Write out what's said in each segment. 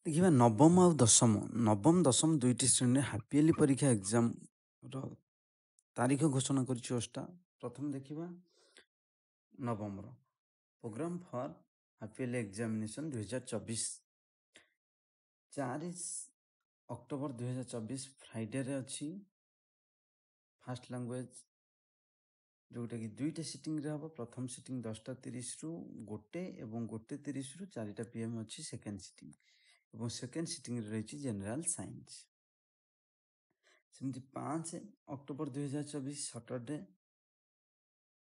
ଦେଖିବା ନବମ ଆଉ ଦଶମ ନବମ ଦଶମ ଦୁଇଟି ଶ୍ରେଣୀରେ ହାପିଏଲି ପରୀକ୍ଷା ଏକ୍ଜାମର ତାରିଖ ଘୋଷଣା କରିଛି ଓଷ୍ଟା। ପ୍ରଥମେ ଦେଖିବା ନବମର programme for half yearly examination 2024 4 October 2024 ଫ୍ରାଇଡେରେ ଅଛି। ଫାଷ୍ଟ ଲାଙ୍ଗୁଏଜ ଯେଉଁଟାକି ଦୁଇଟା ସିଟିଂରେ ହେବ। ପ୍ରଥମ ସିଟିଂ 10:30ରୁ 1 ଏବଂ 1:30ରୁ 4ଟା PM ଅଛି ସେକେଣ୍ଡ ସିଟିଂ, ଏବଂ ସେକେଣ୍ଡ ସିଟିଂରେ ରହିଛି ଜେନେରାଲ ସାଇନ୍ସ। ସେମିତି 5 October 2024 Saturday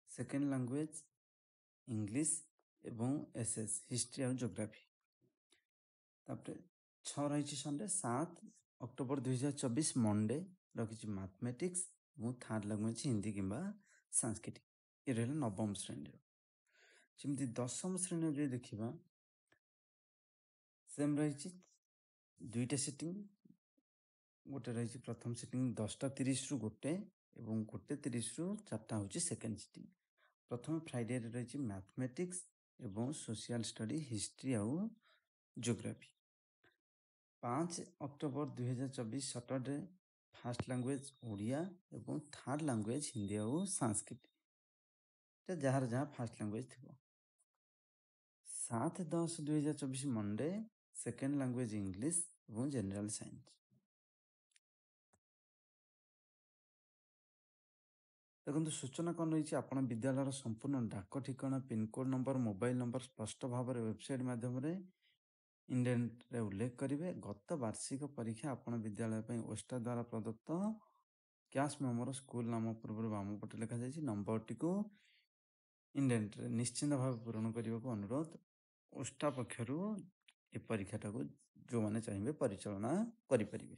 second language English ଏବଂ SS ହିଷ୍ଟ୍ରି ଆଉ ଜୋଗ୍ରାଫି। ତାପରେ 6 ରହିଛି ସଣ୍ଡେ। 7 ଅକ୍ଟୋବର 2024 ମଣ୍ଡେ ରଖିଛି ମ୍ୟାଥମେଟିକ୍ସ ଏବଂ ଥାର୍ଡ ଲାଙ୍ଗୁଏଜ ହିନ୍ଦୀ କିମ୍ବା ସାଂସ୍କ୍ରିଟ। ଏ ରହିଲା ନବମ ଶ୍ରେଣୀର। ଯେମିତି ଦଶମ ଶ୍ରେଣୀରେ ଯଦି ଦେଖିବା ସେମ୍ ରହିଛି ଦୁଇଟା ସିଟିଂ। ଗୋଟେ ରହିଛି ପ୍ରଥମ ସିଟିଂ 10:30ରୁ 1 ଏବଂ 1:30ରୁ 4ଟା ହେଉଛି ସେକେଣ୍ଡ ସିଟିଂ। ପ୍ରଥମେ ଫ୍ରାଇଡେରେ ରହିଛି ମ୍ୟାଥମେଟିକ୍ସ ଏବଂ ସୋସିଆଲ ଷ୍ଟଡି ହିଷ୍ଟ୍ରି ଆଉ geography. 5 October 2024 Saturday first language Odia ଏବଂ ଥାର୍ଡ ଲାଙ୍ଗୁଏଜ ହିନ୍ଦୀ ଆଉ ସାଂସ୍କ୍ରିଟ, ଯାହାର ଯାହା ଫାଷ୍ଟ ଲାଙ୍ଗୁଏଜ ଥିବ। 7-10-2024 ମଣ୍ଡେ ସେକେଣ୍ଡ ଲାଙ୍ଗୁଏଜ ଇଂଲିଶ ଏବଂ ଜେନେରାଲ ସାଇନ୍ସ। ଦେଖନ୍ତୁ ସୂଚନା କ'ଣ ରହିଛି, ଆପଣ ବିଦ୍ୟାଳୟର ସମ୍ପୂର୍ଣ୍ଣ ଡାକ ଠିକଣା, ପିନକୋଡ୍ ନମ୍ବର, ମୋବାଇଲ ନମ୍ବର ସ୍ପଷ୍ଟ ଭାବରେ ୱେବସାଇଟ୍ ମାଧ୍ୟମରେ ଇଣ୍ଡେଣ୍ଟରେ ଉଲ୍ଲେଖ କରିବେ। ଗତ ବାର୍ଷିକ ପରୀକ୍ଷା ଆପଣ ବିଦ୍ୟାଳୟ ପାଇଁ ଓଷ୍ଟା ଦ୍ୱାରା ପ୍ରଦତ୍ତ କ୍ୟାସ୍ ମେମୋର ସ୍କୁଲ ନାମ ପୂର୍ବରୁ ବାମ ପଟେ ଲେଖାଯାଇଛି ନମ୍ବରଟିକୁ ଇଣ୍ଡେଣ୍ଟରେ ନିଶ୍ଚିନ୍ତ ଭାବେ ପୂରଣ କରିବାକୁ ଅନୁରୋଧ। ଓଷ୍ଟା ପକ୍ଷରୁ ଏ ପରୀକ୍ଷାଟାକୁ ଯେଉଁମାନେ ଚାହିଁବେ ପରିଚାଳନା କରିପାରିବେ।